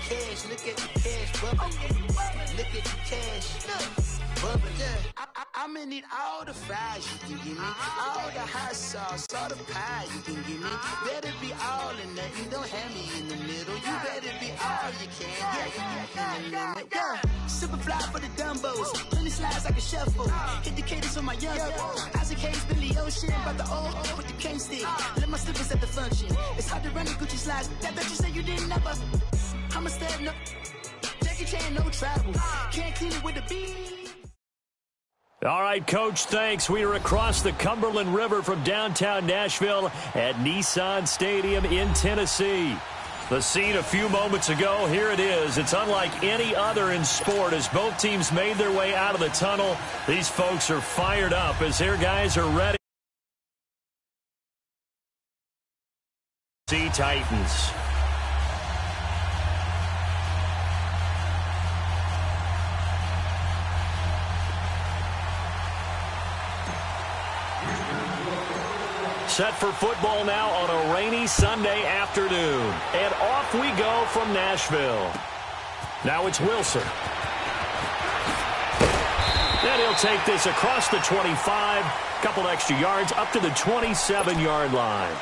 cash, look at the cash bubbling. Look at the cash, bubbling. I'ma need all the fries you can give me, all the hot sauce, all the pie you can give me. Better be all in nothing, don't have me in the middle. You better be all you can, yeah. Super fly for the Dumbos, plenty slides like a shuffle. Hit the cadence on my young Isaac Hayes, Billy Ocean, about the old with the cane stick. Let my slippers at the function. It's hard to run the Gucci slides. That bet you say you didn't never. I'm a step no. Jackie Chan, no travel. Can't clean it with the beat. All right, Coach, thanks. We are across the Cumberland River from downtown Nashville at Nissan Stadium in Tennessee. The scene a few moments ago, here it is. It's unlike any other in sport as both teams made their way out of the tunnel. These folks are fired up as their guys are ready. Titans. Set for football now on a rainy Sunday afternoon. And off we go from Nashville. Now it's Wilson. And he'll take this across the 25. Couple extra yards up to the 27-yard line.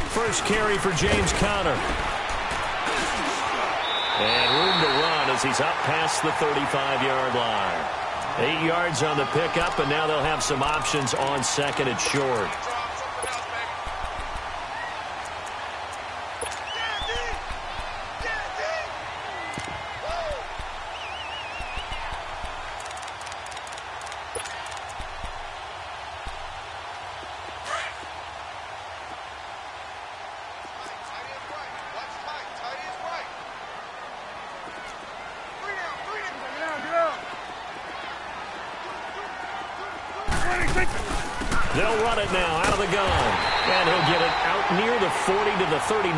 First carry for James Conner. And room to run as he's up past the 35-yard line. 8 yards on the pickup, and now they'll have some options on second and short. They'll run it now out of the gun. And he'll get it out near the 40 to the 39.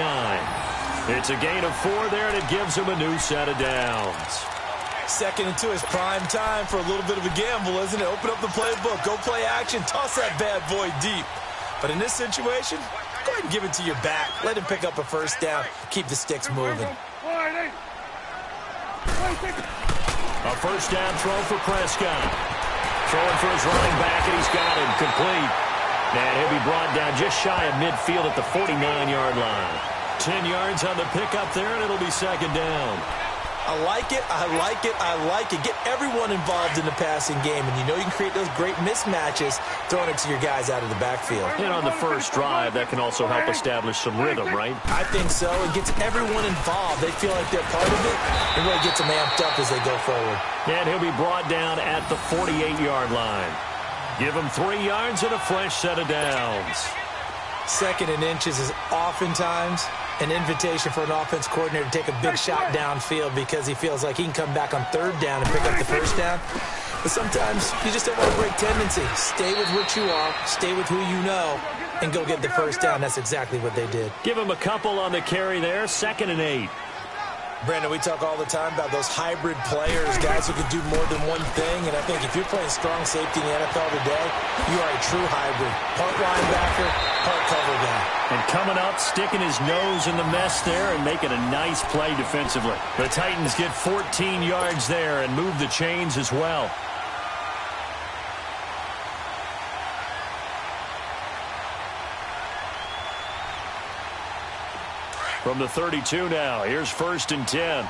It's a gain of 4 there, and it gives him a new set of downs. Second and 2 is prime time for a little bit of a gamble, isn't it? Open up the playbook, go play action, toss that bad boy deep. But in this situation, go ahead and give it to your back. Let him pick up a first down. Keep the sticks moving. A first down throw for Prescott. Throwing for his running back, and he's got him complete. And he'll be brought down just shy of midfield at the 49-yard line. 10 yards on the pickup there, and it'll be second down. I like it, I like it, I like it. Get everyone involved in the passing game, and you know you can create those great mismatches throwing it to your guys out of the backfield. And on the first drive, that can also help establish some rhythm, right? I think so. It gets everyone involved. They feel like they're part of it, and really gets them amped up as they go forward. And he'll be brought down at the 48-yard line. Give him 3 yards and a fresh set of downs. Second and inches is oftentimes an invitation for an offense coordinator to take a big shot downfield because he feels like he can come back on third down and pick up the first down. But sometimes you just don't want to break tendency. Stay with what you are, stay with who you know, and go get the first down. That's exactly what they did. Give him a couple on the carry there, 2nd and 8. Brandon, we talk all the time about those hybrid players, guys who can do more than one thing, and I think if you're playing strong safety in the NFL today, you are a true hybrid. Part linebacker, part cover guy. And coming up, sticking his nose in the mess there and making a nice play defensively. The Titans get 14 yards there and move the chains as well. From the 32 now, here's 1st and 10.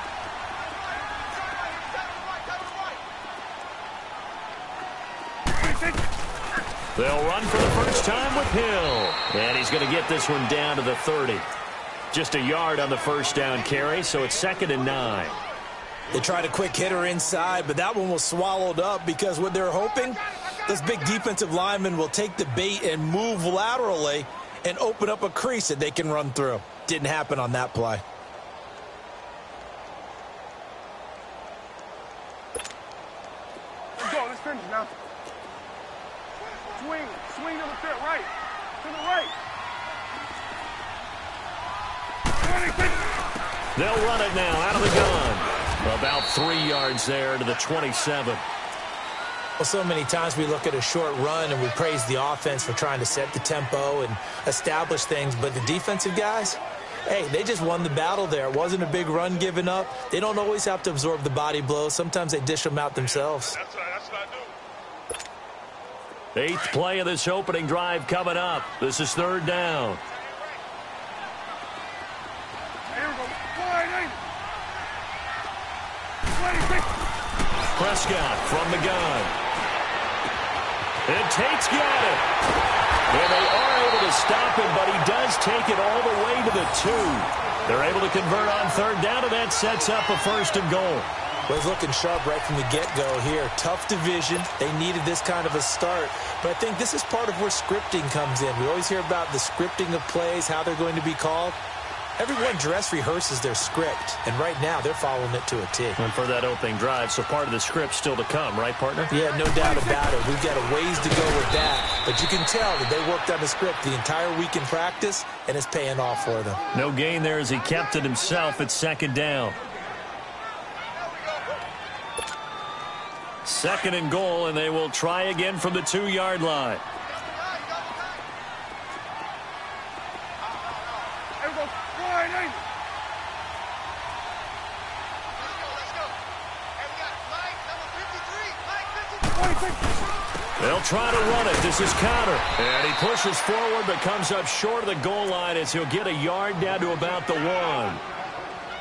They'll run for the first time with Hill. And he's going to get this one down to the 30. Just a yard on the first down carry, so it's 2nd and 9. They tried a quick hitter inside, but that one was swallowed up because what they're hoping, those big defensive linemen will take the bait and move laterally and open up a crease that they can run through. Didn't happen on that play. Let's go. Let's finish now. Swing to the right. To the right. They'll run it now out of the gun. About 3 yards there to the 27. Well, so many times we look at a short run and we praise the offense for trying to set the tempo and establish things, but the defensive guys, hey, they just won the battle there. It wasn't a big run given up. They don't always have to absorb the body blows. Sometimes they dish them out themselves. That's what I do. 8th play of this opening drive coming up. This is 3rd down. Here we go. Wide 26. Prescott from the gun. And Tate's got it. And they are able to stop him, but he does take it all the way to the 2. They're able to convert on 3rd down, and that sets up a 1st and goal. Well, he's looking sharp right from the get-go here. Tough division. They needed this kind of a start. But I think this is part of where scripting comes in. We always hear about the scripting of plays, how they're going to be called. Everyone dress rehearses their script, and right now they're following it to a T. And for that opening drive, so part of the script still to come, right, partner? Yeah, no doubt about it. We've got a ways to go with that. But you can tell that they worked on the script the entire week in practice, and it's paying off for them. No gain there as he kept it himself at 2nd down. 2nd and goal, and they will try again from the 2-yard line. They'll try to run it. This is Connor. And he pushes forward but comes up short of the goal line as he'll get a yard down to about the 1.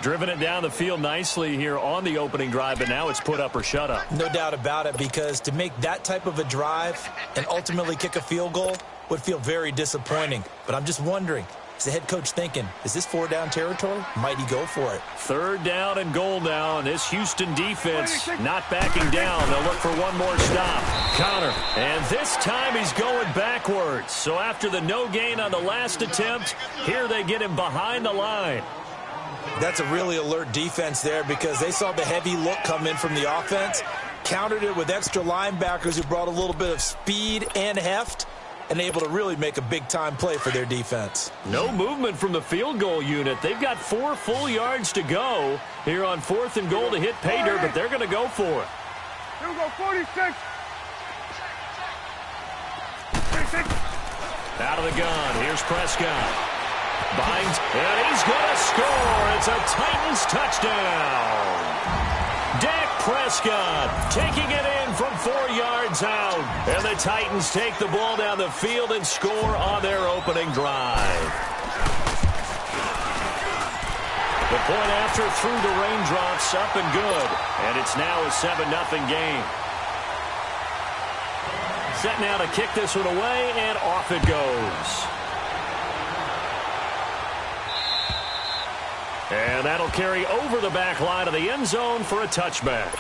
Driven it down the field nicely here on the opening drive, but now it's put up or shut up. No doubt about it, because to make that type of a drive and ultimately kick a field goal would feel very disappointing. But I'm just wondering, is the head coach thinking, is this 4-down territory? Might he go for it? 3rd down and goal now, and this Houston defense not backing down. They'll look for one more stop. Connor, and this time he's going backwards. So after the no gain on the last attempt, here they get him behind the line. That's a really alert defense there, because they saw the heavy look come in from the offense, countered it with extra linebackers who brought a little bit of speed and heft, and able to really make a big-time play for their defense. No movement from the field goal unit. They've got 4 full yards to go here on 4th and goal to hit pay dirt, but they're going to go for it. Here we go, 46. Out of the gun, here's Prescott. Binds, and he's going to score. It's a Titans touchdown. Dak Prescott taking it in from 4 yards out. And the Titans take the ball down the field and score on their opening drive. The point after through the raindrops, up and good. And it's now a 7-0 game. Set now to kick this one away, and off it goes. And that'll carry over the back line of the end zone for a touchback.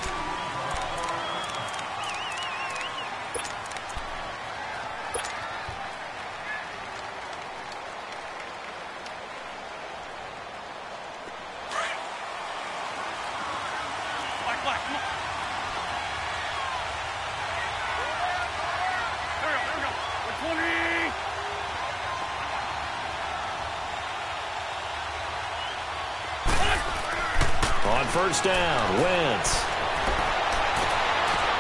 On 1st down, Wentz.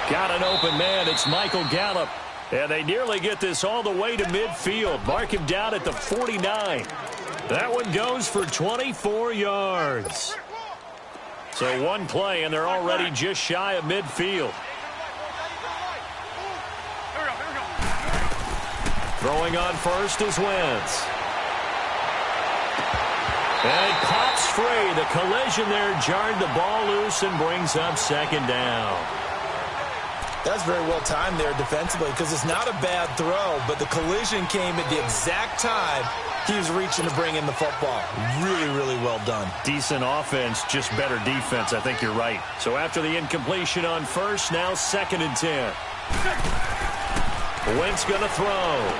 Got an open man. It's Michael Gallup. And they nearly get this all the way to midfield. Mark him down at the 49. That one goes for 24 yards. So one play, and they're already just shy of midfield. Throwing on first is Wentz. And it pops free. The collision there jarred the ball loose and brings up 2nd down. That's very well timed there defensively, because it's not a bad throw, but the collision came at the exact time he was reaching to bring in the football. Really, really well done. Decent offense, just better defense. I think you're right. So after the incompletion on first, now 2nd and 10. Wentz going to throw.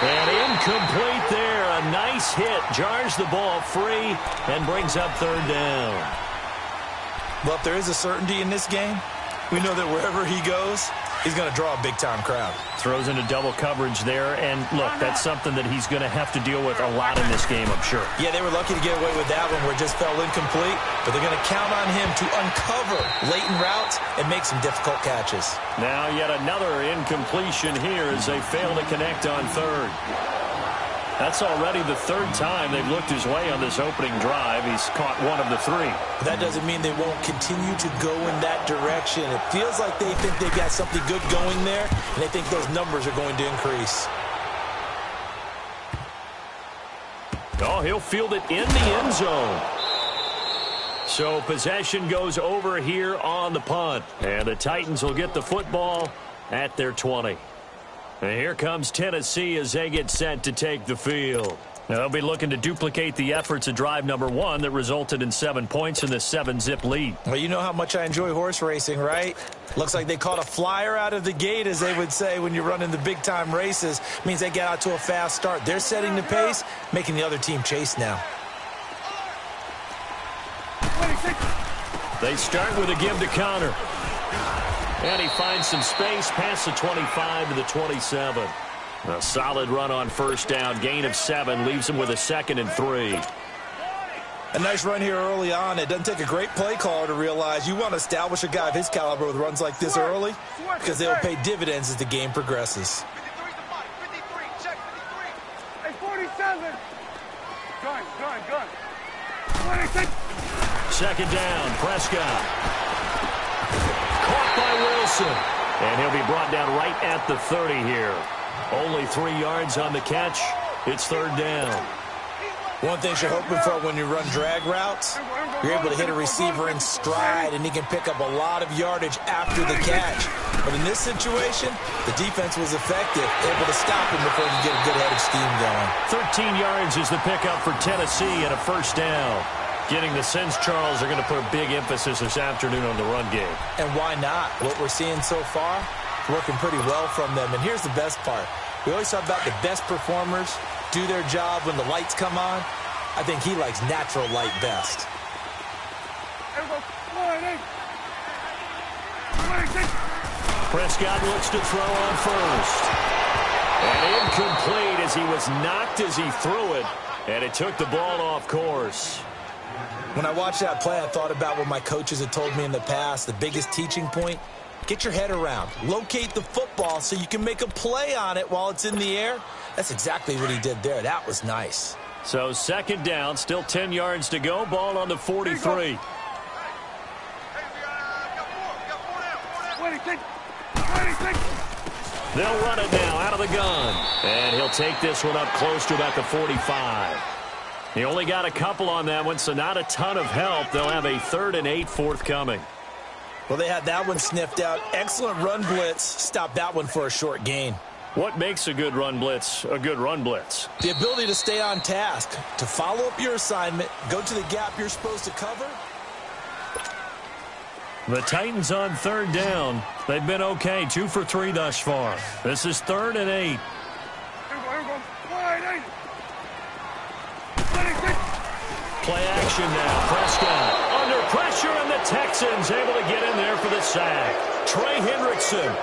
And incomplete there. A nice hit. Jars the ball free and brings up 3rd down. Well, if there is a certainty in this game, we know that wherever he goes, he's going to draw a big-time crowd. Throws into double coverage there, and look, that's something that he's going to have to deal with a lot in this game, I'm sure. Yeah, they were lucky to get away with that one where it just fell incomplete, but they're going to count on him to uncover latent routes and make some difficult catches. Now yet another incompletion here as they fail to connect on third. That's already the third time they've looked his way on this opening drive. He's caught one of the three. That doesn't mean they won't continue to go in that direction. It feels like they think they got something good going there, and they think those numbers are going to increase. Oh, he'll field it in the end zone. So possession goes over here on the punt, and the Titans will get the football at their 20. And here comes Tennessee as they get set to take the field. Now they'll be looking to duplicate the efforts of drive number 1 that resulted in 7 points in the 7-zip lead. Well, you know how much I enjoy horse racing, right? Looks like they caught a flyer out of the gate, as they would say when you're running the big-time races. Means they get out to a fast start. They're setting the pace, making the other team chase now. They start with a give to Connor. And he finds some space past the 25 to the 27. A solid run on first down. Gain of 7 leaves him with a 2nd and 3. A nice run here early on. It doesn't take a great play caller to realize you want to establish a guy of his caliber with runs like this early because they'll pay dividends as the game progresses. 53, check 53. Hey, 47. Gun. 26. Second down, Prescott. Caught by Wilson. And he'll be brought down right at the 30 here. Only 3 yards on the catch. It's third down. One thing you're hoping for when you run drag routes, you're able to hit a receiver in stride, and he can pick up a lot of yardage after the catch. But in this situation, the defense was effective, able to stop him before he could get a good head of steam going. 13 yards is the pickup for Tennessee and a first down. Getting the sense, Charles, are going to put a big emphasis this afternoon on the run game. And why not? What we're seeing so far, working pretty well from them. And here's the best part. We always talk about the best performers do their job when the lights come on. I think he likes natural light best. Prescott looks to throw on first. And incomplete as he was knocked as he threw it. And it took the ball off course. When I watched that play, I thought about what my coaches had told me in the past. The biggest teaching point, get your head around. Locate the football so you can make a play on it while it's in the air. That's exactly what he did there. That was nice. So second down, still 10 yards to go. Ball on the 43. They'll run it now out of the gun. And he'll take this one up close to about the 45. He only got a couple on that one, so not a ton of help. They'll have a 3rd and 8 forthcoming. Well, they had that one sniffed out. Excellent run blitz. Stopped that one for a short gain. What makes a good run blitz a good run blitz? The ability to stay on task, to follow up your assignment, go to the gap you're supposed to cover. The Titans on third down. They've been okay, 2 for 3 thus far. This is 3rd and 8. Play action now. Prescott under pressure, and the Texans able to get in there for the sack. Trey Hendrickson,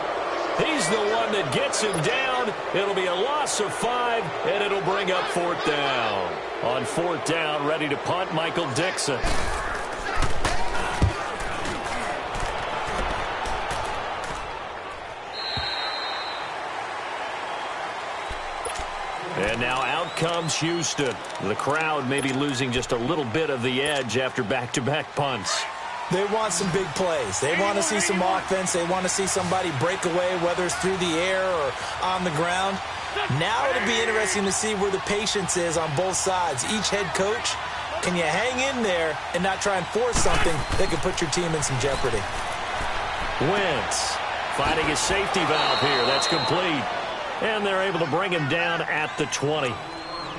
he's the one that gets him down. It'll be a loss of 5, and it'll bring up 4th down. On 4th down, ready to punt, Michael Dixon. And now out comes Houston. The crowd may be losing just a little bit of the edge after back-to-back punts. They want some big plays. They want to see some offense. They want to see somebody break away, whether it's through the air or on the ground. Now it'll be interesting to see where the patience is on both sides. Each head coach, can you hang in there and not try and force something that could put your team in some jeopardy? Wentz finding a safety valve here. That's complete. And they're able to bring him down at the 20.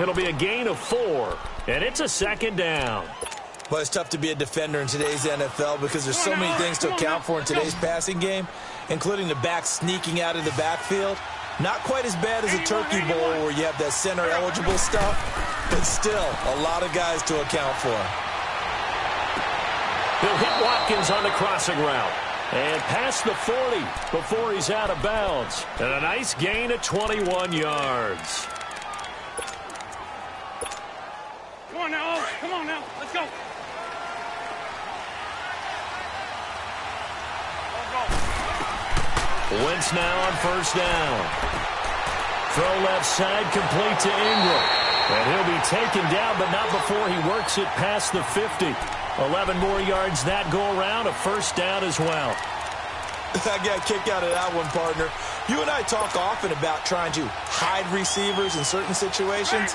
It'll be a gain of 4, and it's a 2nd down. Well, it's tough to be a defender in today's NFL because there's so many things to account for in today's passing game, including the back sneaking out of the backfield. Not quite as bad as a Turkey Bowl where you have that center-eligible stuff, but still a lot of guys to account for. He'll hit Watkins on the crossing route. And past the 40 before he's out of bounds. And a nice gain of 21 yards. Come on now. Come on now. Let's go. Wentz now on first down. Throw left side, complete to Ingram. And he'll be taken down, but not before he works it past the 50. 11 more yards that go around, a first down as well. I got a kick out of that one, partner. You and I talk often about trying to hide receivers in certain situations,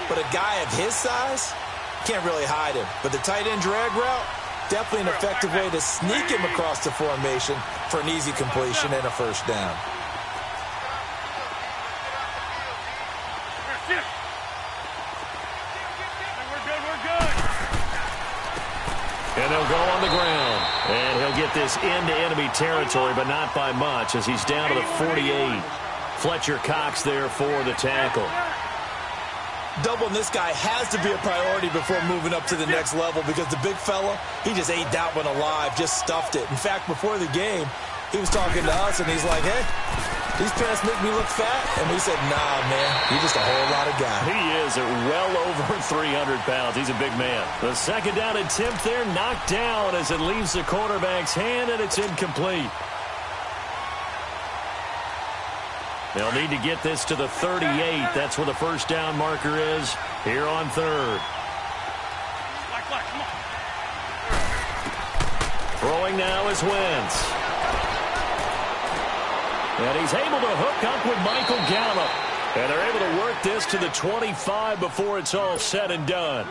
but a guy of his size can't really hide him. But the tight end drag route, definitely an effective way to sneak him across the formation for an easy completion and a first down. And he'll go on the ground. And he'll get this into enemy territory, but not by much as he's down to the 48. Fletcher Cox there for the tackle. Doubling this guy has to be a priority before moving up to the next level because the big fella, he just ate that one alive, just stuffed it. In fact, before the game, he was talking to us, and he's like, hey, these pants make me look fat. And we said, nah, man, you're just a whole lot of guy. He is at well over 300 pounds. He's a big man. The second down attempt there knocked down as it leaves the quarterback's hand, and it's incomplete. They'll need to get this to the 38. That's where the first down marker is here on third. Throwing now is Wentz. And he's able to hook up with Michael Gallup. And they're able to work this to the 25 before it's all said and done.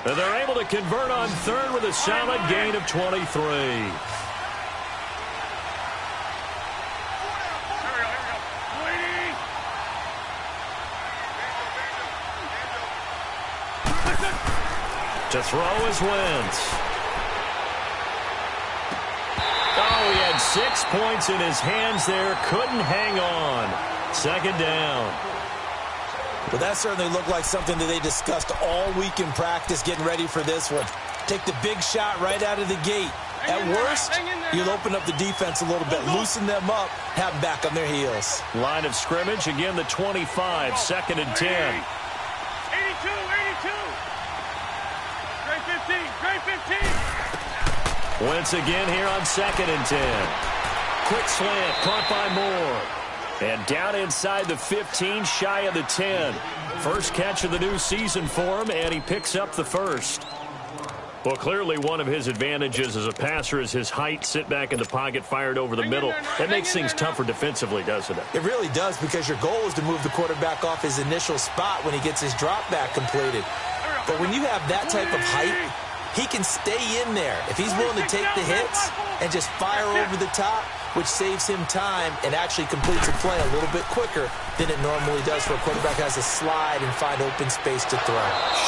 And they're able to convert on third with a solid gain of 23. To throw is Wentz. Oh, he had 6 points in his hands there. Couldn't hang on. Second down. Well, that certainly looked like something that they discussed all week in practice getting ready for this one. Take the big shot right out of the gate. At worst, you'll open up the defense a little bit, loosen them up, have them back on their heels. Line of scrimmage, again the 25, second and 10. 82, 82. Great 15, great 15. Wentz again here on second and 10. Quick slant, caught by Moore. And down inside the 15, shy of the 10. First catch of the new season for him, and he picks up the first. Well, clearly one of his advantages as a passer is his height. Sit back in the pocket, fired over the middle. That makes things tougher defensively, doesn't it? It really does, because your goal is to move the quarterback off his initial spot when he gets his drop back completed. But when you have that type of height, he can stay in there if he's willing to take the hits and just fire over the top, which saves him time and actually completes a play a little bit quicker than it normally does for a quarterback who has to slide and find open space to throw.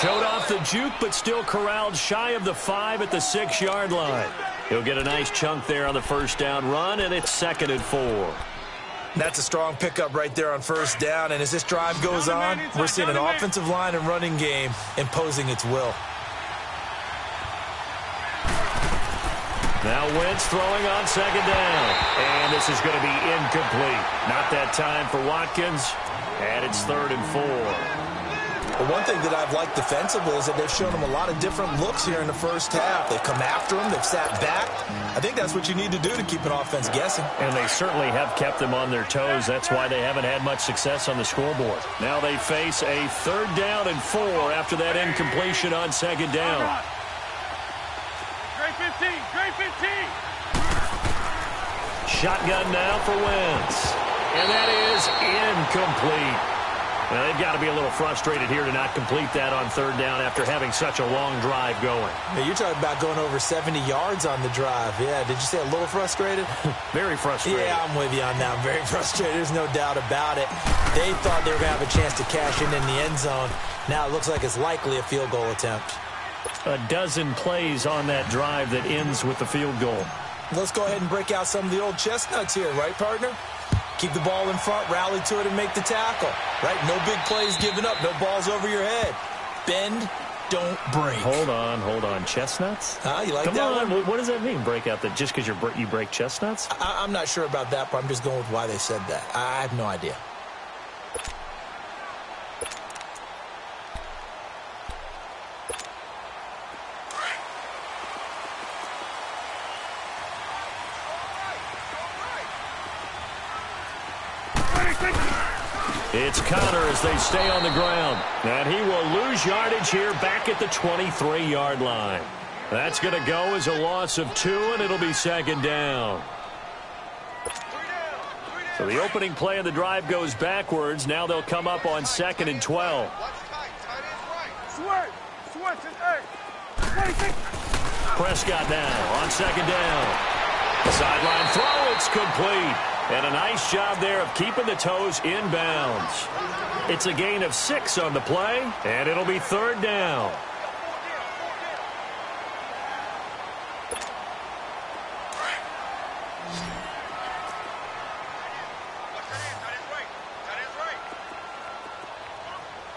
Showed off the juke, but still corralled shy of the 5 at the 6-yard line. He'll get a nice chunk there on the first down run, and it's second and 4. That's a strong pickup right there on first down, and as this drive goes on, we're seeing an offensive line and running game imposing its will. Now Wentz throwing on second down. And this is going to be incomplete. Not that time for Watkins. And it's third and 4. Well, one thing that I've liked defensively is that they've shown him a lot of different looks here in the first half. They've come after him. They've sat back. I think that's what you need to do to keep an offense guessing. And they certainly have kept them on their toes. That's why they haven't had much success on the scoreboard. Now they face a third down and 4 after that incompletion on second down. Great 15, great 15. Shotgun now for Wentz. And that is incomplete. Well, they've got to be a little frustrated here to not complete that on third down after having such a long drive going. Hey, you're talking about going over 70 yards on the drive. Yeah, did you say a little frustrated? Very frustrated. Yeah, I'm with you on that. I'm very frustrated. There's no doubt about it. They thought they were going to have a chance to cash in the end zone. Now it looks like it's likely a field goal attempt. A dozen plays on that drive that ends with the field goal. Let's go ahead and break out some of the old chestnuts here, right, partner? Keep the ball in front, rally to it, and make the tackle, right? No big plays given up, no balls over your head. Bend, don't break. Hold on. Chestnuts? You like Come that on. one? What does that mean, break out? Just because you break chestnuts? I'm not sure about that, but I'm just going with why they said that. I have no idea. It's Connor as they stay on the ground. And he will lose yardage here back at the 23-yard line. That's going to go as a loss of 2, and it'll be second down. So the opening play of the drive goes backwards. Now they'll come up on 2nd and 12. Prescott now on 2nd down. Sideline throw, it's complete. And a nice job there of keeping the toes inbounds. It's a gain of 6 on the play, and it'll be 3rd down.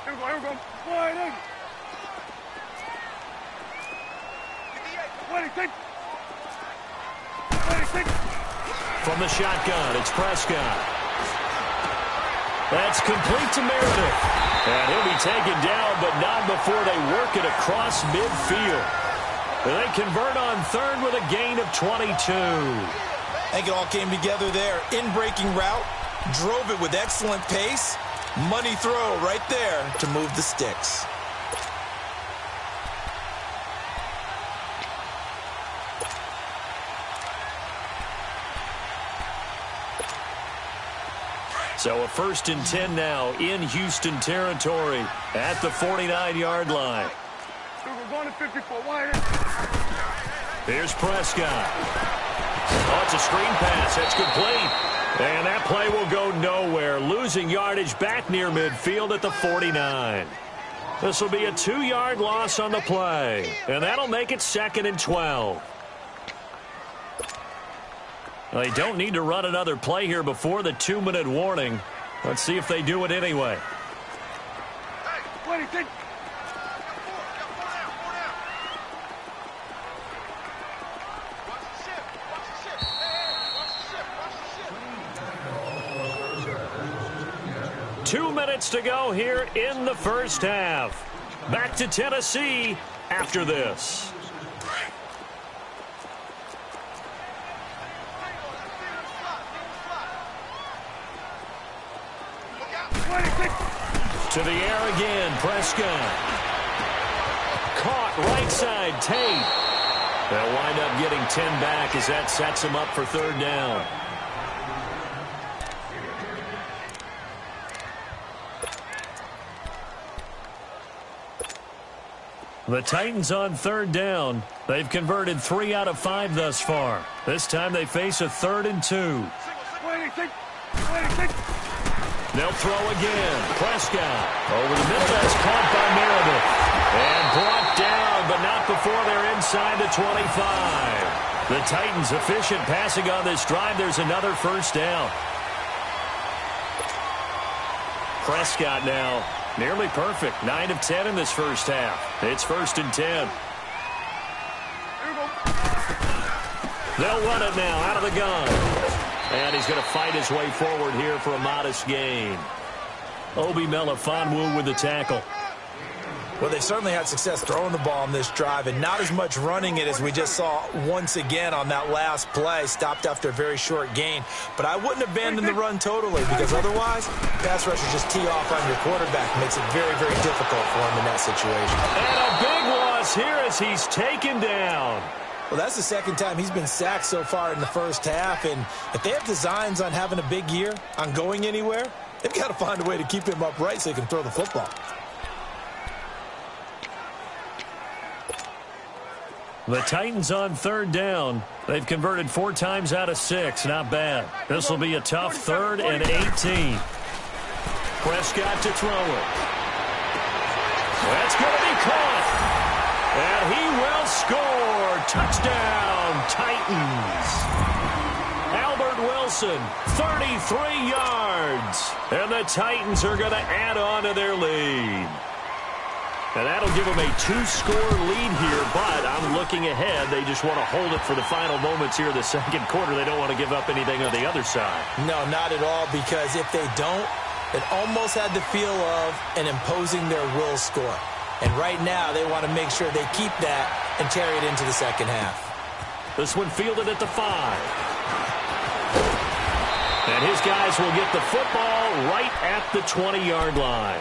Here we go. Wide in. From the shotgun, it's Prescott. That's complete to Meredith. And he'll be taken down, but not before they work it across midfield. They convert on 3rd with a gain of 22. I think it all came together there. In-breaking route, drove it with excellent pace. Money throw right there to move the sticks. So a 1st and 10 now in Houston territory at the 49-yard line. We're going to 54. Wide in. Here's Prescott. Oh, it's a screen pass. That's complete. And that play will go nowhere, losing yardage back near midfield at the 49. This will be a 2-yard loss on the play, and that'll make it 2nd and 12. They don't need to run another play here before the 2-minute warning. Let's see if they do it anyway. Hey, 2 minutes to go here in the first half. Back to Tennessee after this. To the air again, Prescott. Caught right side, Tate. They'll wind up getting 10 back as that sets them up for 3rd down. The Titans on 3rd down. They've converted 3 out of 5 thus far. This time they face a 3rd and 2. They'll throw again. Prescott over the middle. That's caught by Meredith. And brought down, but not before they're inside the 25. The Titans efficient passing on this drive. There's another 1st down. Prescott now nearly perfect. 9 of 10 in this first half. It's 1st and 10. They'll run it now out of the gun. And he's going to fight his way forward here for a modest gain. Obi Melifonwu with the tackle. Well, they certainly had success throwing the ball on this drive, and not as much running it as we just saw once again on that last play. Stopped after a very short gain. But I wouldn't abandon the run totally, because otherwise, pass rushers just tee off on your quarterback. Makes it very, very difficult for him in that situation. And a big loss here as he's taken down. Well, that's the 2nd time he's been sacked so far in the first half, and if they have designs on having a big year, on going anywhere, they've got to find a way to keep him upright so he can throw the football. The Titans on 3rd down. They've converted 4 times out of 6. Not bad. This will be a tough 3rd and 18. Prescott to throw it. That's going to be caught. And he will score. Touchdown, Titans. Albert Wilson, 33 yards. And the Titans are going to add on to their lead. And that'll give them a 2-score lead here, but I'm looking ahead. They just want to hold it for the final moments here in the second quarter. They don't want to give up anything on the other side. No, not at all, because if they don't, it almost had the feel of an imposing their will score. And right now, they want to make sure they keep that and carry it into the second half. This one fielded at the 5. And his guys will get the football right at the 20-yard line.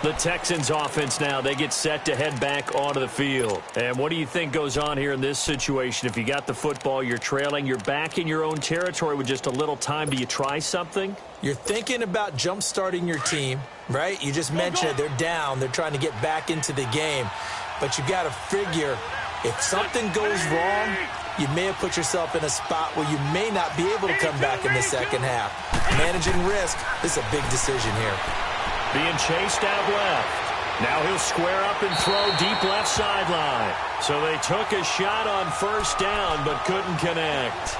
The Texans offense now, they get set to head back onto the field. And what do you think goes on here in this situation? If you got the football, you're trailing, you're back in your own territory with just a little time. Do you try something? You're thinking about jump-starting your team, right? You just mentioned it. They're down. They're trying to get back into the game. But you got to figure if something goes wrong, you may have put yourself in a spot where you may not be able to come back in the second half. Managing risk is a big decision here. Being chased out left. Now he'll square up and throw deep left sideline. So they took a shot on first down but couldn't connect.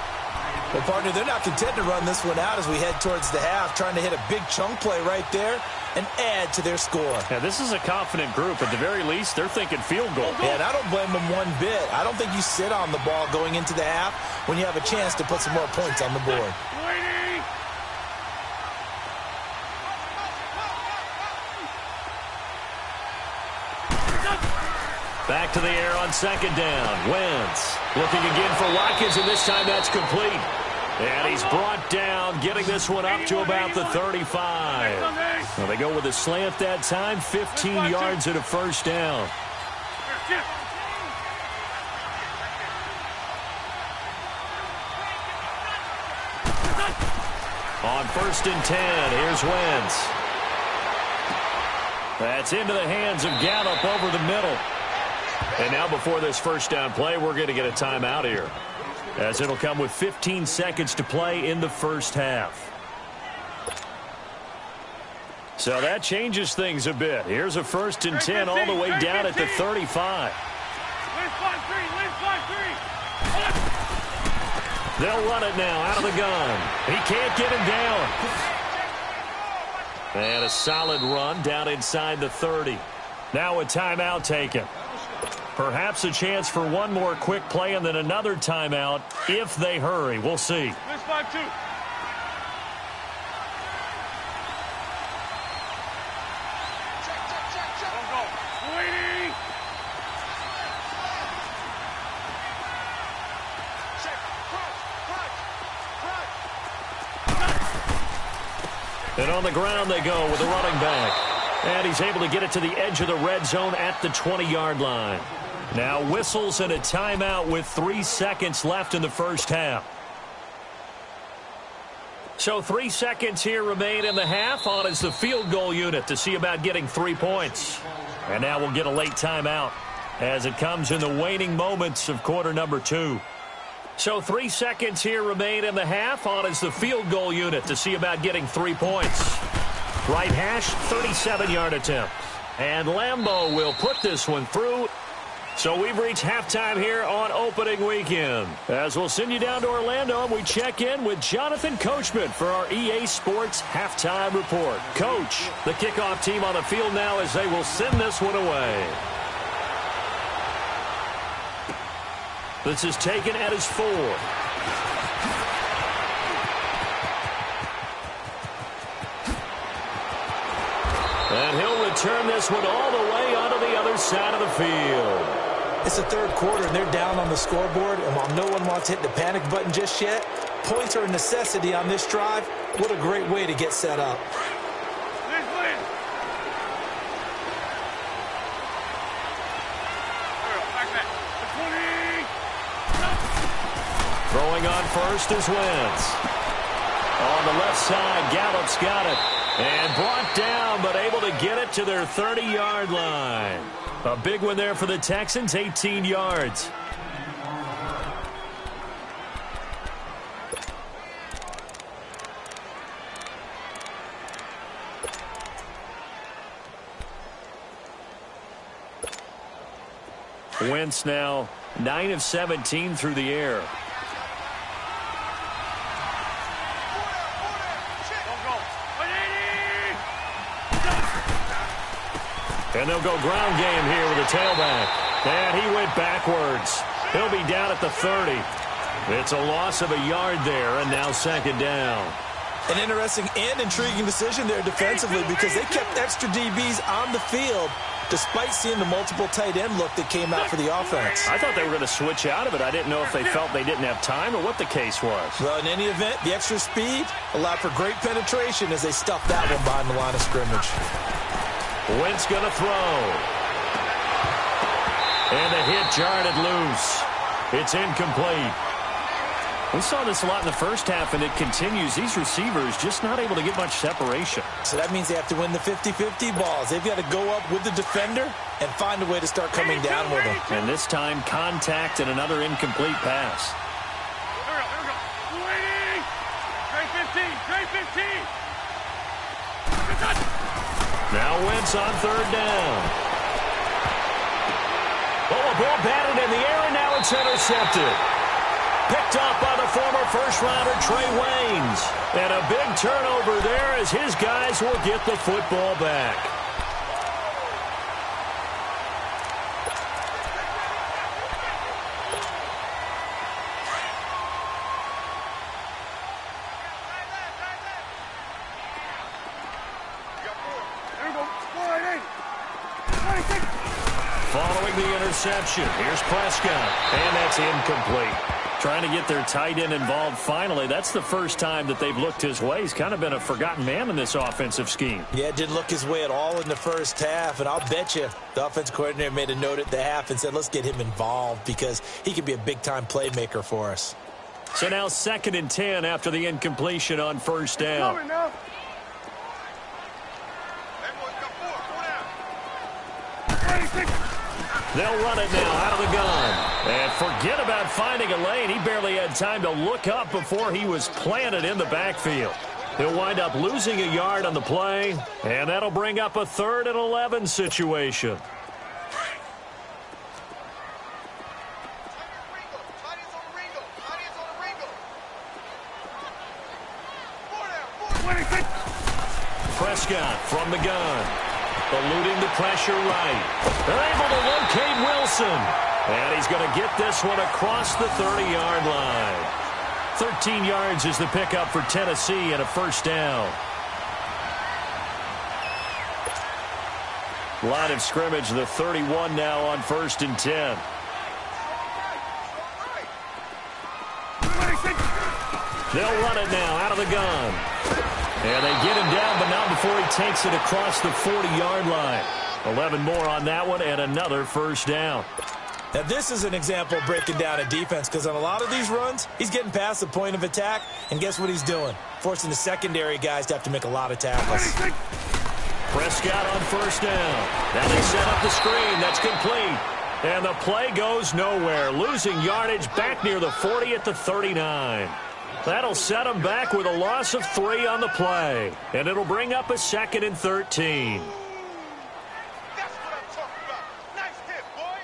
Well, partner, they're not content to run this one out as we head towards the half, trying to hit a big chunk play right there and add to their score. Yeah, this is a confident group. At the very least, they're thinking field goal. Yeah, and I don't blame them one bit. I don't think you sit on the ball going into the half when you have a chance to put some more points on the board. Back to the air on second down. Wentz looking again for Watkins, and this time that's complete. And he's brought down, getting this one up to about the 35. Well, they go with a slant that time, 15 yards and a first down. On 1st and 10, here's Wentz. That's into the hands of Gallup over the middle. And now before this first down play, we're going to get a timeout here, as it'll come with 15 seconds to play in the first half. So that changes things a bit. Here's a 1st and 10 all the way down at the 35. They'll run it now out of the gun. He can't get him down. And a solid run down inside the 30. Now a timeout taken. Perhaps a chance for one more quick play and then another timeout if they hurry. We'll see. And on the ground they go with the running back. And he's able to get it to the edge of the red zone at the 20-yard line. Now whistles and a timeout with 3 seconds left in the first half. So 3 seconds here remain in the half. On is the field goal unit to see about getting 3 points. And now we'll get a late timeout as it comes in the waning moments of quarter number 2. So 3 seconds here remain in the half. On is the field goal unit to see about getting 3 points. Right hash, 37-yard attempt. And Lambeau will put this one through. So we've reached halftime here on opening weekend. As we'll send you down to Orlando, and we check in with Jonathan Coachman for our EA Sports Halftime Report. Coach, the kickoff team on the field now as they will send this one away. This is taken at his 4. And he'll return this one all the way onto the other side of the field. It's the third quarter, and they're down on the scoreboard. And while no one wants to hit the panic button just yet, points are a necessity on this drive. What a great way to get set up. Throwing on first is Wentz. On the left side, Gallup's got it. And brought down, but able to get it to their 30-yard line. A big one there for the Texans, 18 yards. Wentz now 9 of 17 through the air. And they'll go ground game here with a tailback. And he went backwards. He'll be down at the 30. It's a loss of a yard there, and now second down. An interesting and intriguing decision there defensively because they kept extra DBs on the field despite seeing the multiple tight end look that came out for the offense. I thought they were going to switch out of it. I didn't know if they felt they didn't have time or what the case was. Well, in any event, the extra speed allowed for great penetration as they stuffed that one behind the line of scrimmage. Wentz going to throw. And a hit jarred it loose. It's incomplete. We saw this a lot in the first half, and it continues. These receivers just not able to get much separation. So that means they have to win the 50-50 balls. They've got to go up with the defender and find a way to start coming down with them. And this time, contact and another incomplete pass. Here we go. Waiting. Trey 15. Now Wentz on third down. Oh, a ball batted in the air, and now it's intercepted. Picked up by the former first-rounder Trey Waynes. And a big turnover there as his guys will get the football back. Following the interception, here's Prescott, and that's incomplete. Trying to get their tight end involved finally. That's the first time that they've looked his way. He's kind of been a forgotten man in this offensive scheme. Yeah, it didn't look his way at all in the first half, and I'll bet you the offense coordinator made a note at the half and said, let's get him involved because he can be a big-time playmaker for us. So now 2nd and 10 after the incompletion on first down. They'll run it now out of the gun. And forget about finding a lane. He barely had time to look up before he was planted in the backfield. He'll wind up losing a yard on the play, and that'll bring up a 3rd and 11 situation. Prescott from the gun. Eluding the pressure right. They're able to locate Wilson. And he's going to get this one across the 30-yard line. 13 yards is the pickup for Tennessee and a first down. Line of scrimmage, the 31 now on 1st and 10. They'll run it now out of the gun. And they get him down, but not before he takes it across the 40-yard line. 11 more on that one and another first down. Now, this is an example of breaking down a defense because on a lot of these runs, he's getting past the point of attack, and guess what he's doing? Forcing the secondary guys to have to make a lot of tackles. Prescott on first down. Now they set up the screen. That's complete. And the play goes nowhere. Losing yardage back near the 40 at the 39. That'll set them back with a loss of 3 on the play. And it'll bring up a 2nd and 13. That's what I'm talking about. Nice tip, boy.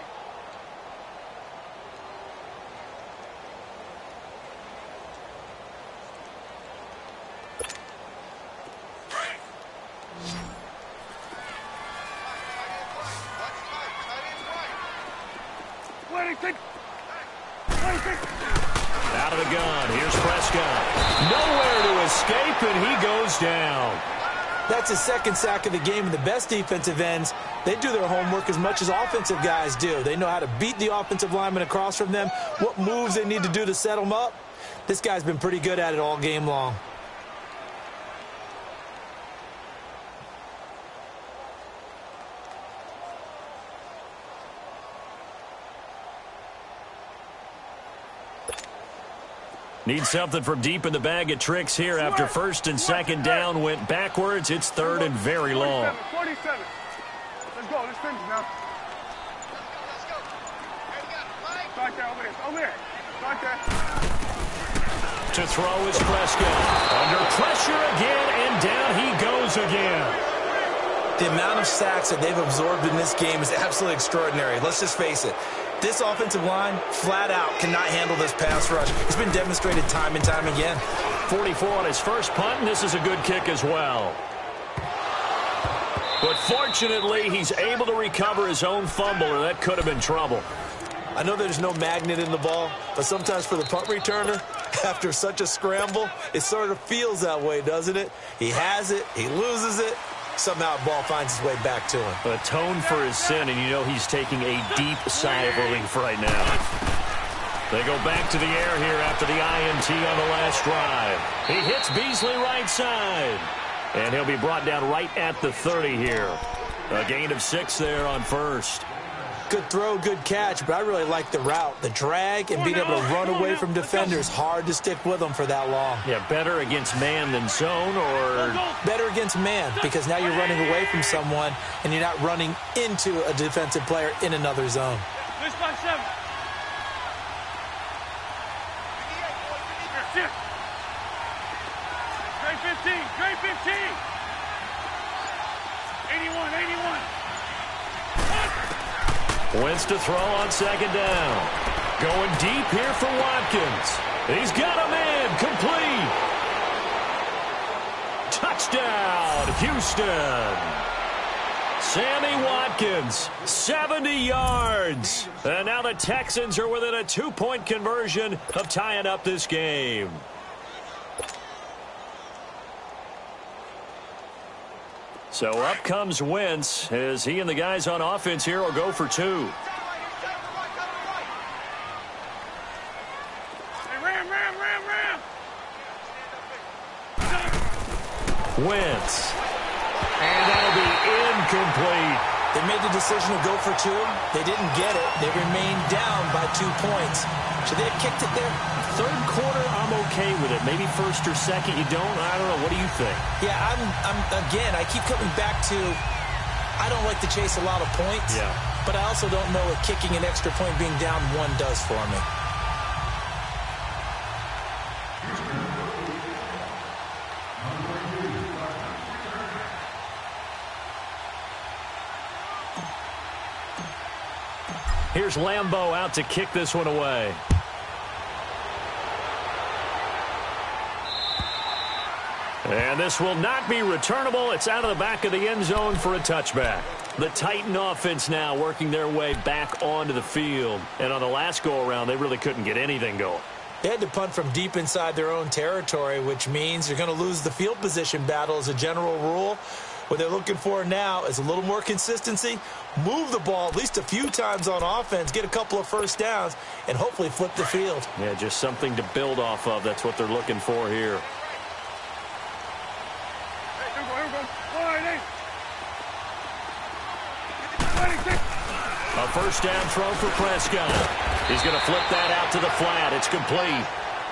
Out of the gun. Here's Prescott. Nowhere to escape, and he goes down. That's his 2nd sack of the game, and the best defensive ends, they do their homework as much as offensive guys do. They know how to beat the offensive lineman across from them, what moves they need to do to set them up. This guy's been pretty good at it all game long. Need something from deep in the bag of tricks here after 1st and 2nd down went backwards. It's 3rd and very long. 47. Let's go. Let's finish now. Start there. Over there. Start there. To throw is Prescott. Under pressure again, and down he goes again. The amount of sacks that they've absorbed in this game is absolutely extraordinary. Let's just face it. This offensive line, flat out, cannot handle this pass rush. It's been demonstrated time and time again. 44 on his first punt, and this is a good kick as well. But fortunately, he's able to recover his own fumble, or that could have been trouble. I know there's no magnet in the ball, but sometimes for the punt returner, after such a scramble, it sort of feels that way, doesn't it? He has it, he loses it, somehow the ball finds its way back to him. Atone for his sin, and you know he's taking a deep sigh of relief right now. They go back to the air here after the INT on the last drive. He hits Beasley right side, and he'll be brought down right at the 30 here. A gain of 6 there on first. Good throw, good catch, but I really like the route. The drag and being able to run away from defenders, hard to stick with them for that long. Yeah, better against man than zone, or? Better against man, because now you're running away from someone and you're not running into a defensive player in another zone. Great 15, great 15. 81. Wentz to throw on second down. Going deep here for Watkins. He's got a man, complete. Touchdown, Houston. Sammy Watkins, 70 yards. And now the Texans are within a 2-point conversion of tying up this game. So up comes Wentz as he and the guys on offense here will go for 2. Hey, ram. Wentz. And that'll be incomplete. They made the decision to go for 2. They didn't get it. They remained down by 2 points. Should they have kicked it there? Third quarter, I'm okay with it. Maybe first or second, you don't. I don't know. What do you think? Yeah, again, I keep coming back to I don't like to chase a lot of points. Yeah. But I also don't know what kicking an extra point being down 1 does for me. Here's Lambeau out to kick this one away. And this will not be returnable. It's out of the back of the end zone for a touchback. The Titan offense now working their way back onto the field. And on the last go-around, they really couldn't get anything going. They had to punt from deep inside their own territory, which means you're going to lose the field position battle as a general rule. What they're looking for now is a little more consistency, move the ball at least a few times on offense, get a couple of first downs, and hopefully flip the field. Yeah, just something to build off of. That's what they're looking for here. A first down throw for Prescott. He's going to flip that out to the flat. It's complete.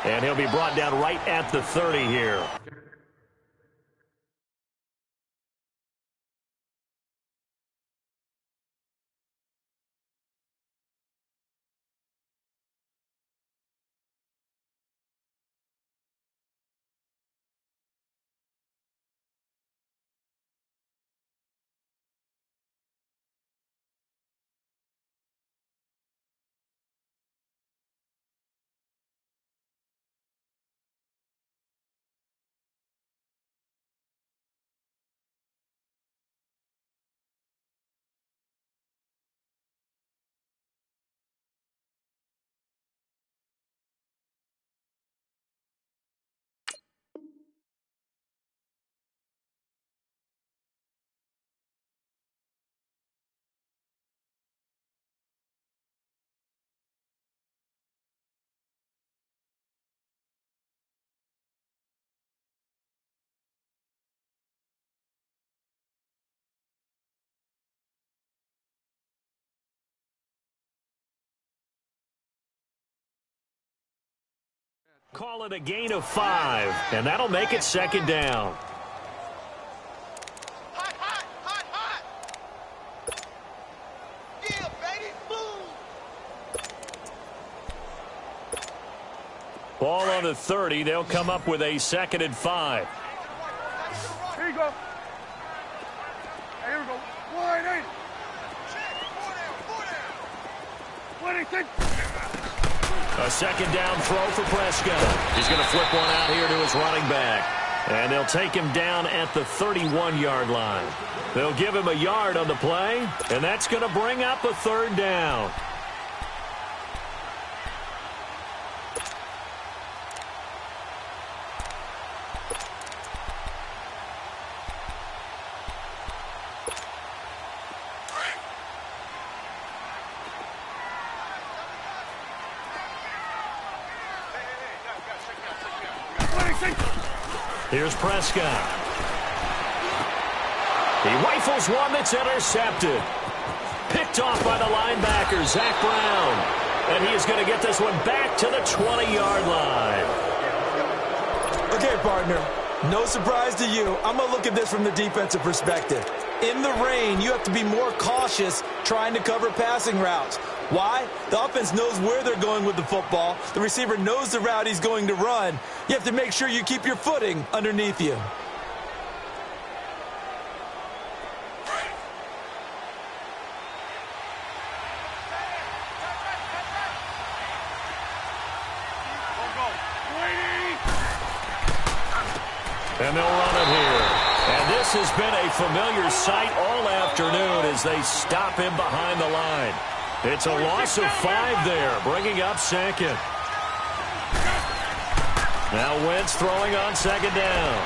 And he'll be brought down right at the 30 here. Call it a gain of 5, and that'll make it second down. Hot. Yeah, baby, boom. Ball on the 30. They'll come up with a 2nd and 5. Here you go. Here we go. Wide eight. Four down. A 2nd down throw for Prescott. He's going to flip one out here to his running back. And they'll take him down at the 31-yard line. They'll give him a yard on the play, and that's going to bring up a third down. Here's Prescott. He rifles one that's intercepted. Picked off by the linebacker, Zach Brown. And he is going to get this one back to the 20-yard line. Okay, partner, no surprise to you. I'm going to look at this from the defensive perspective. In the rain, you have to be more cautious trying to cover passing routes. Why? The offense knows where they're going with the football. The receiver knows the route he's going to run. You have to make sure you keep your footing underneath you. And they'll run it here. And this has been a familiar sight all afternoon as they stop him behind the line. It's a loss of 5 there, bringing up second. Now Wentz throwing on second down.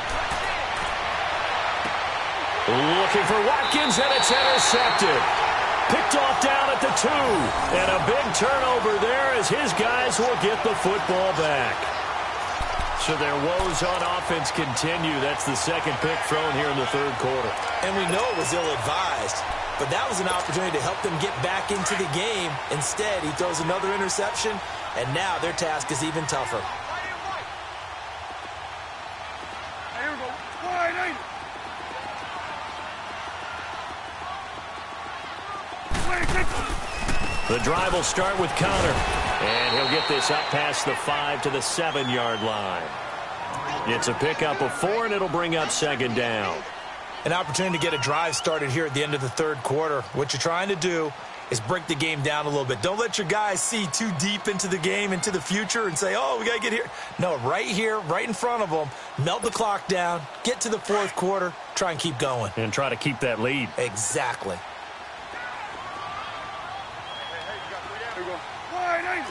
Looking for Watkins, and it's intercepted. Picked off down at the 2. And a big turnover there as his guys will get the football back. So their woes on offense continue. That's the second pick thrown here in the third quarter. And we know it was ill-advised, but that was an opportunity to help them get back into the game. Instead, he throws another interception, and now their task is even tougher. Here we go. Wide eight. The drive will start with Connor. And he'll get this up past the 5 to the 7-yard line. It's a pickup of 4, and it'll bring up second down. An opportunity to get a drive started here at the end of the third quarter. What you're trying to do is break the game down a little bit. Don't let your guys see too deep into the game, into the future, and say, oh, we got to get here. No, right here, right in front of them, melt the clock down, get to the fourth quarter, try and keep going. And try to keep that lead. Exactly. Here we go. Wide eight.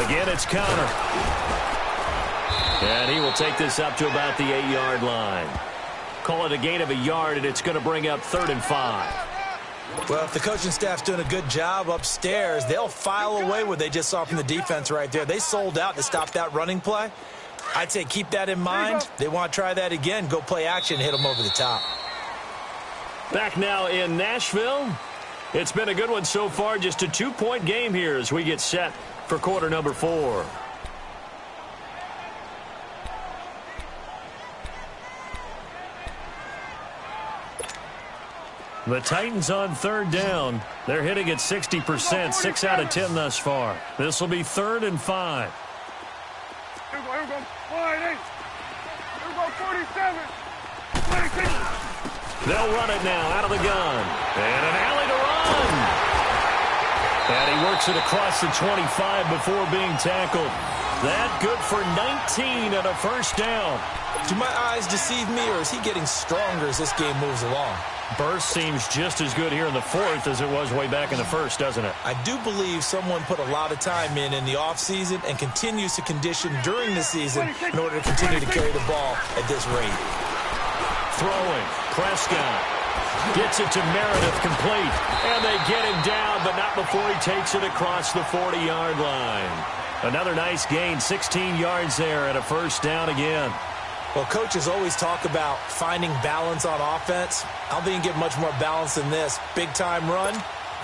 Again, it's Connor. And he will take this up to about the 8-yard line. Call it a gain of a yard, and it's going to bring up 3rd and 5. Well, if the coaching staff's doing a good job upstairs, they'll file away what they just saw from the defense right there. They sold out to stop that running play. I'd say keep that in mind. They want to try that again. Go play action, hit them over the top. Back now in Nashville. It's been a good one so far. Just a 2-point game here as we get set for quarter number 4. The Titans on 3rd down. They're hitting at 60%, 6 out of 10 thus far. This will be 3rd and 5. Here we go. Wide eight. Here we go. 47. 26. They'll run it now out of the gun. And an alley to run. And he works it across the 25 before being tackled. That good for 19 and a first down. Do my eyes deceive me, or is he getting stronger as this game moves along? Burst seems just as good here in the 4th as it was way back in the 1st, doesn't it? I do believe someone put a lot of time in the offseason and continues to condition during the season in order to continue to carry the ball at this rate. Throwing. Prescott gets it to Meredith, complete. And they get him down, but not before he takes it across the 40-yard line. Another nice gain, 16 yards there and a first down again. Well, coaches always talk about finding balance on offense. I don't think you can get much more balance than this. Big-time run,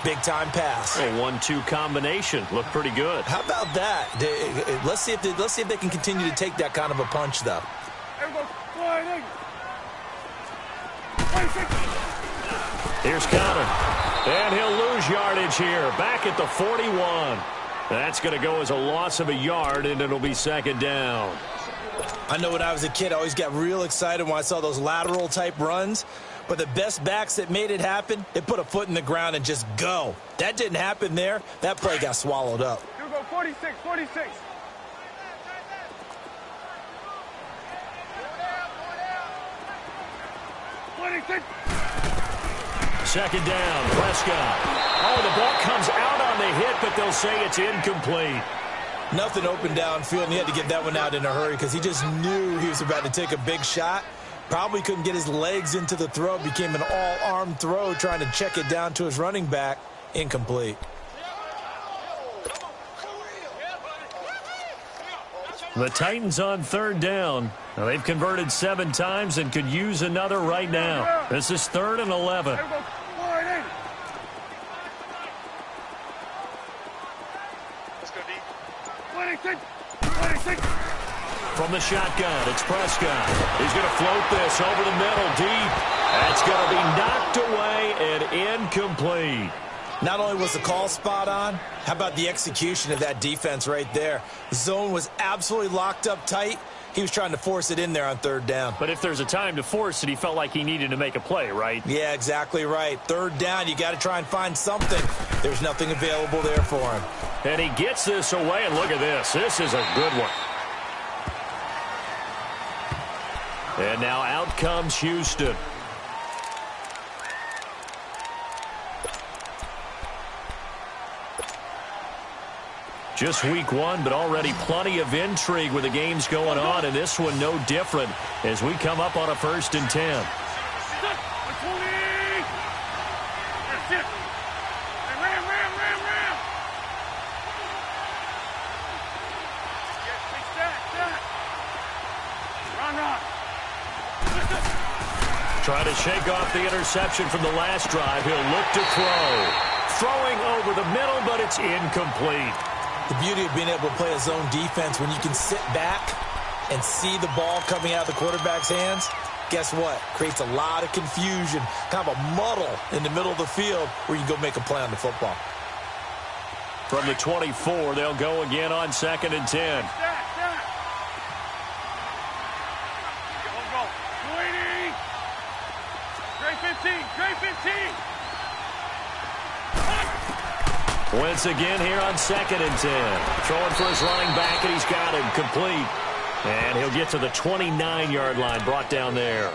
big-time pass. A 1-2 combination. Looked pretty good. How about that? Let's see if they can continue to take that kind of a punch, though. Here we go. Wide eight. Here's Connor. And he'll lose yardage here. Back at the 41. That's going to go as a loss of a yard, and it'll be second down. I know when I was a kid, I always got real excited when I saw those lateral-type runs. But the best backs that made it happen, they put a foot in the ground and just go. That didn't happen there. That play got swallowed up. Here we go. go, 46, 46. Second down, Prescott. Oh, the ball comes out on the hit, but they'll say it's incomplete. Nothing open downfield, and he had to get that one out in a hurry because he just knew he was about to take a big shot. Probably couldn't get his legs into the throw. Became an all-arm throw trying to check it down to his running back. Incomplete. The Titans on third down. Now, they've converted 7 times and could use another right now. This is 3rd and 11. From the shotgun, it's Prescott. He's going to float this over the middle deep. That's going to be knocked away and incomplete. Not only was the call spot on, how about the execution of that defense right there? The zone was absolutely locked up tight. He was trying to force it in there on 3rd down. But if there's a time to force it, he felt like he needed to make a play, right? Yeah, exactly right. 3rd down, you got to try and find something. There's nothing available there for him. And he gets this away, and look at this. This is a good one. And now out comes Houston. Just week 1, but already plenty of intrigue with the games going on, and this one no different as we come up on a 1st and 10. Trying to shake off the interception from the last drive. He'll look to throw. Throwing over the middle, but it's incomplete. The beauty of being able to play a zone defense when you can sit back and see the ball coming out of the quarterback's hands, guess what? Creates a lot of confusion, kind of a muddle in the middle of the field where you can go make a play on the football. From the 24, they'll go again on 2nd and 10. Wentz again here on 2nd and 10. Throwing for his running back, and he's got him complete. And he'll get to the 29-yard line, brought down there.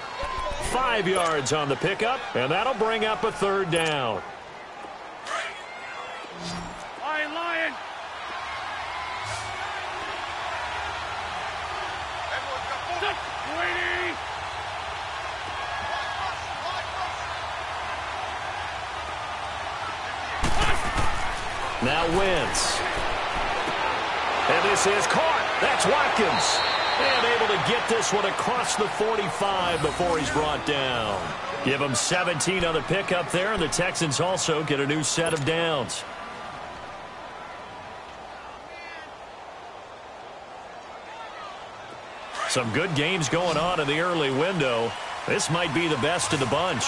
5 yards on the pickup, and that'll bring up a 3rd down. Lion. Now Wentz. And this is caught. That's Watkins. And able to get this one across the 45 before he's brought down. Give him 17 on the pickup there, and the Texans also get a new set of downs. Some good games going on in the early window. This might be the best of the bunch.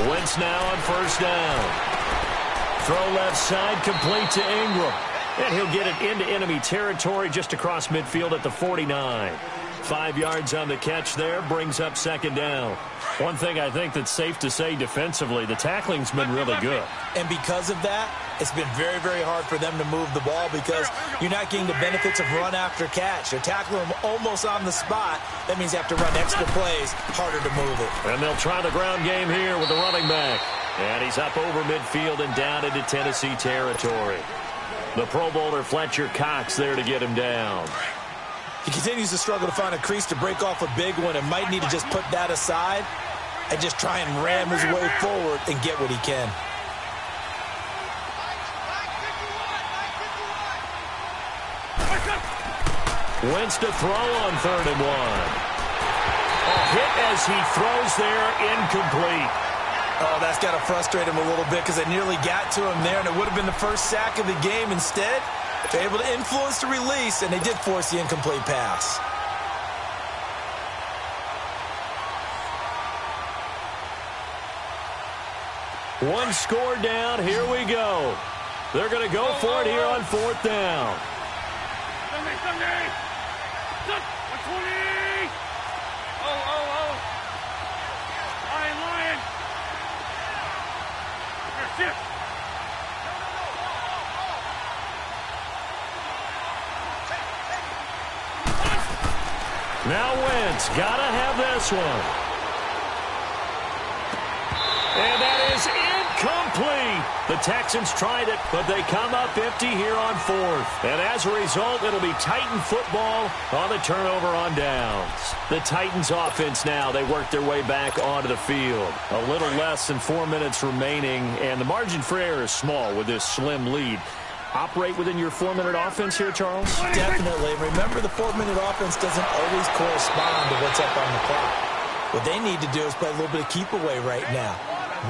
Wentz now on 1st down. Throw left side, complete to Ingram. And he'll get it into enemy territory just across midfield at the 49. 5 yards on the catch there, brings up 2nd down. One thing I think that's safe to say defensively, the tackling's been really good. And because of that, it's been very, very hard for them to move the ball because you're not getting the benefits of run after catch. You're tackling them almost on the spot. That means you have to run extra plays, harder to move it. And they'll try the ground game here with the running back. And he's up over midfield and down into Tennessee territory. The Pro Bowler Fletcher Cox there to get him down. He continues to struggle to find a crease to break off a big one and might need to just put that aside and just try and ram his way forward and get what he can. Wentz to throw on 3rd and 1. A hit as he throws there, incomplete. Oh, that's got to frustrate him a little bit because they nearly got to him there, and it would have been the first sack of the game. Instead, they're able to influence the release, and they did force the incomplete pass. One score down. Here we go. They're going to go for it here on 4th down. Sunday. 120. Lion. shift. Now Wentz, gotta have this one. And that is incomplete. The Texans tried it, but they come up empty here on fourth. And as a result, it'll be Titan football on the turnover on downs. The Titans offense now, they work their way back onto the field. A little less than 4 minutes remaining, and the margin for error is small with this slim lead. Operate within your 4-minute offense here, Charles? Definitely. Remember, the 4-minute offense doesn't always correspond to what's up on the clock. What they need to do is play a little bit of keep away right now.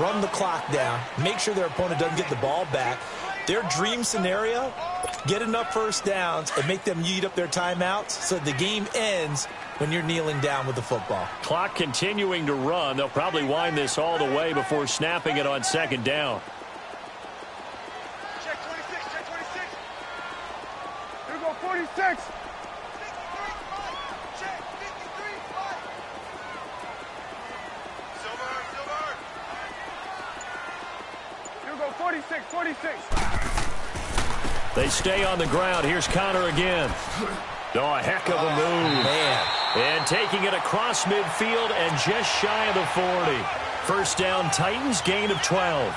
Run the clock down. Make sure their opponent doesn't get the ball back. Their dream scenario, get enough first downs and make them eat up their timeouts so the game ends when you're kneeling down with the football. Clock continuing to run. They'll probably wind this all the way before snapping it on second down. Check 26, check 26. Here we go, 46. Here we go, 46, 46. They stay on the ground. Here's Connor again. Oh, a heck of a move. Man. And taking it across midfield and just shy of the 40. First down, Titans, gain of 12.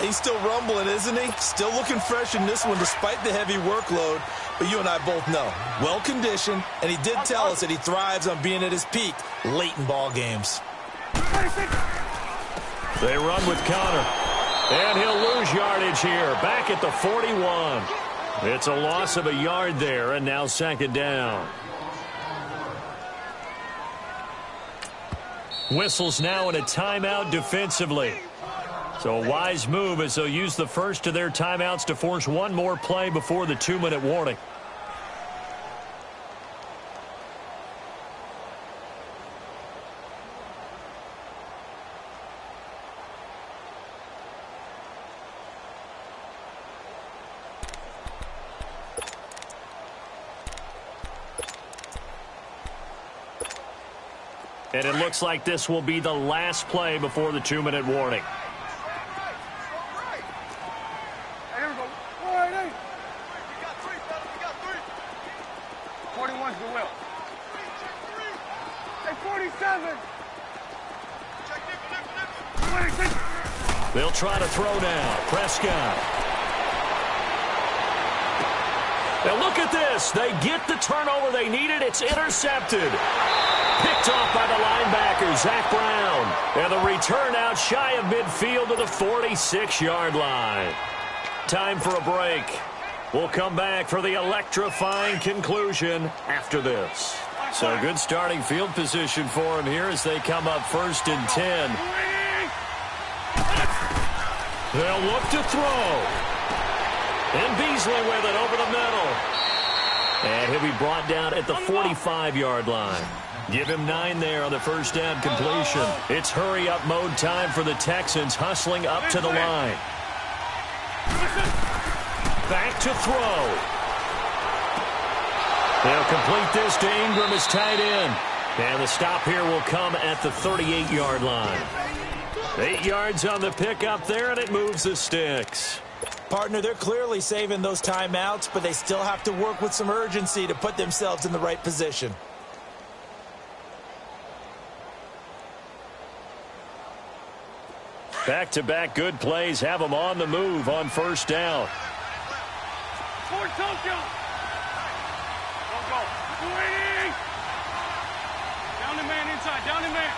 He's still rumbling, isn't he? Still looking fresh in this one despite the heavy workload. But you and I both know, well-conditioned, and he did tell us that he thrives on being at his peak late in ball games. 26. They run with Connor. And he'll lose yardage here, back at the 41. It's a loss of a yard there, and now second down. Whistles now in a timeout defensively. So a wise move as they'll use the first of their timeouts to force one more play before the 2-minute warning. And it looks like this will be the last play before the 2-minute warning. Hey, here we go. 1-8. We got 3, fellas. We got 3. 41's the will. Hey, 47. Check nickel. 26. They'll try to throw now. Prescott. Now look at this. They get the turnover they needed. It's intercepted. Picked off by the linebacker, Zach Brown. And the return out shy of midfield to the 46-yard line. Time for a break. We'll come back for the electrifying conclusion after this. So good starting field position for him here as they come up 1st and 10. They'll look to throw. And Beasley with it over the middle. And he'll be brought down at the 45-yard line. Give him 9 there on the first down completion. It's hurry-up mode time for the Texans, hustling up to the line. Back to throw. They'll complete this to Ingram as tight end. And the stop here will come at the 38-yard line. 8 yards on the pickup there, and it moves the sticks. Partner, they're clearly saving those timeouts, but they still have to work with some urgency to put themselves in the right position. Back-to-back good plays have them on the move on first down. Fort Tokyo. Don't go. 280. Down the man inside. Down the man.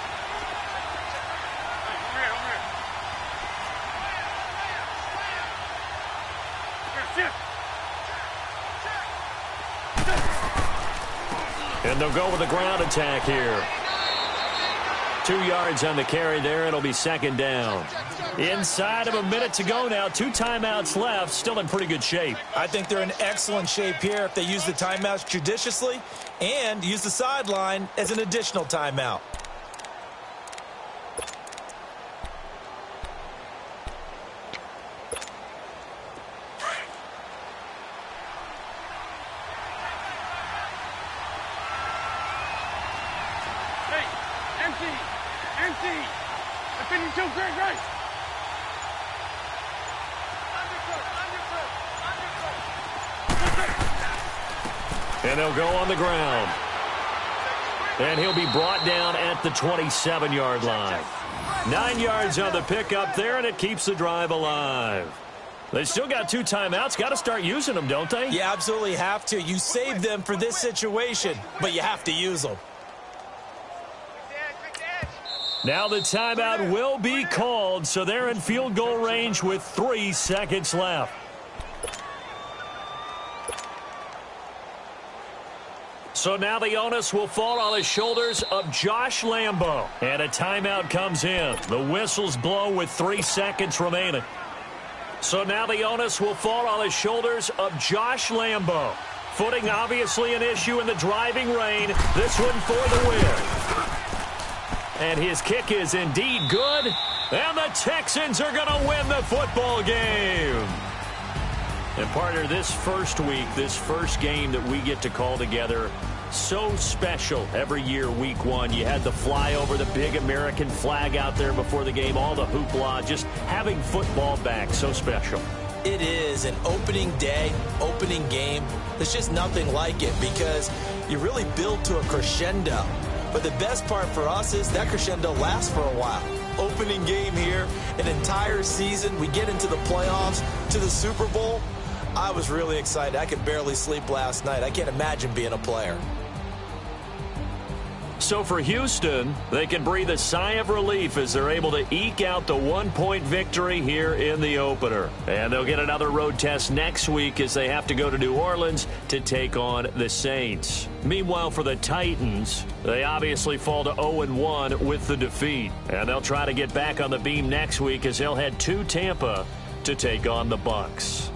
Hey, over here. Over here. Here, shift. And they'll go with a ground attack here. 2 yards on the carry there. It'll be second down. Inside of a minute to go now. 2 timeouts left. Still in pretty good shape. I think they're in excellent shape here if they use the timeouts judiciously and use the sideline as an additional timeout. Empty. The 52 Greg right. And they'll go on the ground. And he'll be brought down at the 27-yard line. 9 yards on the pickup there, and it keeps the drive alive. They still got 2 timeouts. Got to start using them, don't they? You absolutely have to. You save them for this situation, but you have to use them. Now the timeout will be called, so they're in field goal range with 3 seconds left. So now the onus will fall on the shoulders of Josh Lambo. And a timeout comes in. The whistles blow with 3 seconds remaining. So now the onus will fall on the shoulders of Josh Lambo. Footing obviously an issue in the driving rain. This one for the win. And his kick is indeed good. And the Texans are going to win the football game. And partner, this first week, this first game that we get to call together, so special every year, week 1. You had the flyover, the big American flag out there before the game, all the hoopla, just having football back, so special. It is an opening day, opening game. There's just nothing like it because you really build to a crescendo. But the best part for us is that crescendo lasts for a while. Opening game here, an entire season. We get into the playoffs, to the Super Bowl. I was really excited. I could barely sleep last night. I can't imagine being a player. So for Houston, they can breathe a sigh of relief as they're able to eke out the 1-point victory here in the opener. And they'll get another road test next week as they have to go to New Orleans to take on the Saints. Meanwhile, for the Titans, they obviously fall to 0-1 with the defeat. And they'll try to get back on the beam next week as they'll head to Tampa to take on the Bucs.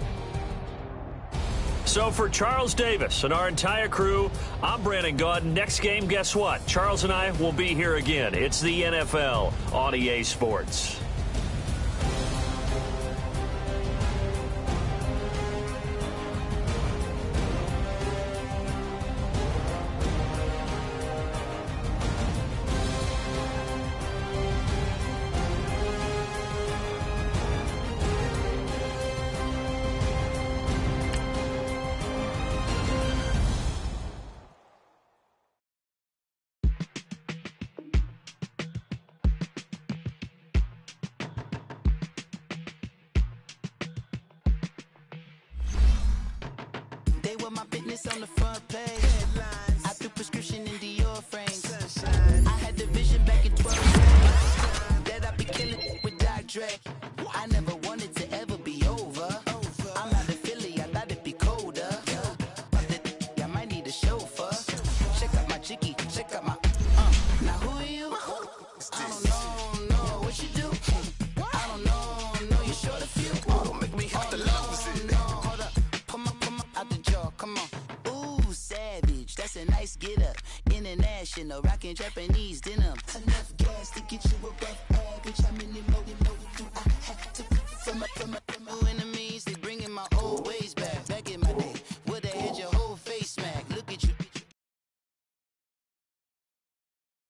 So for Charles Davis and our entire crew, I'm Brandon Gaudin. Next game, guess what? Charles and I will be here again. It's the NFL on EA Sports. On the front page, headlines. I threw prescription in Dior frames. Sunshine. I had the vision back in 12 that I'd be killing with Dr. Dre. I never wanted to ever be over. I'm out of Philly, I thought it'd be colder. But I might need a chauffeur. Check out my chicky, check out my. Now who are you? I don't know what you do. I don't know you're short of few. Don't make me have to lose it. Hold up, pull my out the jaw, come on. Savage, that's a nice get up. International, rockin' Japanese denim. Enough gas to get you above average. How many more